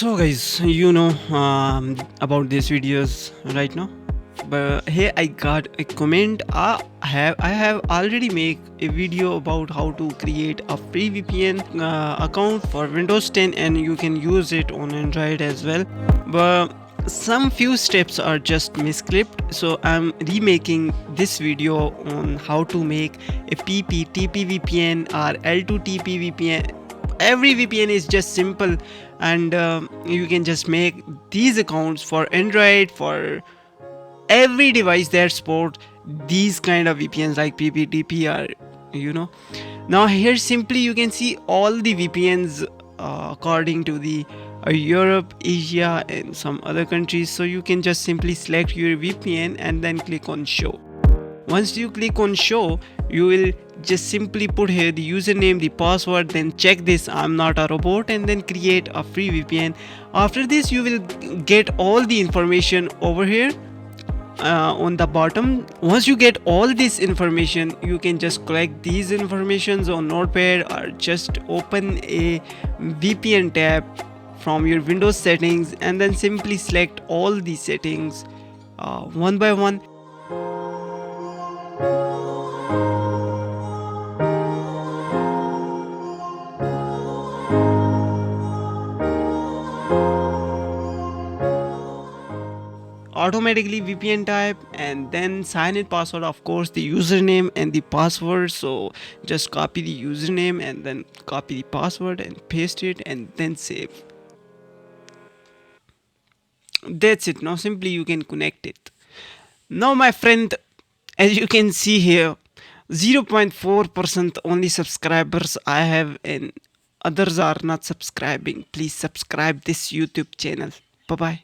So guys, about these videos right now. But here I got a comment. I have already made a video about how to create a free VPN account for Windows 10, and you can use it on Android as well. But some few steps are just misclipped, so I'm remaking this video on how to make a pptp VPN or L2TP VPN. Every VPN is just simple, and you can just make these accounts for Android, for every device that support these kind of VPNs like pptp or now here simply you can see all the VPNs according to the Europe, Asia and some other countries. So you can just simply select your VPN and then click on show. Once you click on show, you will just simply put here the username, the password, then check this I'm not a robot, and then create a free VPN. After this you will get all the information over here on the bottom. Once you get all this information, you can just collect these informations on notepad or just open a VPN tab from your Windows settings and then simply select all the settings one by one. Automatically VPN type and then sign in password, of course the username and the password. So just copy the username and then copy the password and paste it and then save. That's it. Now simply you can connect it. Now my friend, as you can see here, 0.4% only subscribers I have and others are not subscribing. Please subscribe this YouTube channel. Bye bye.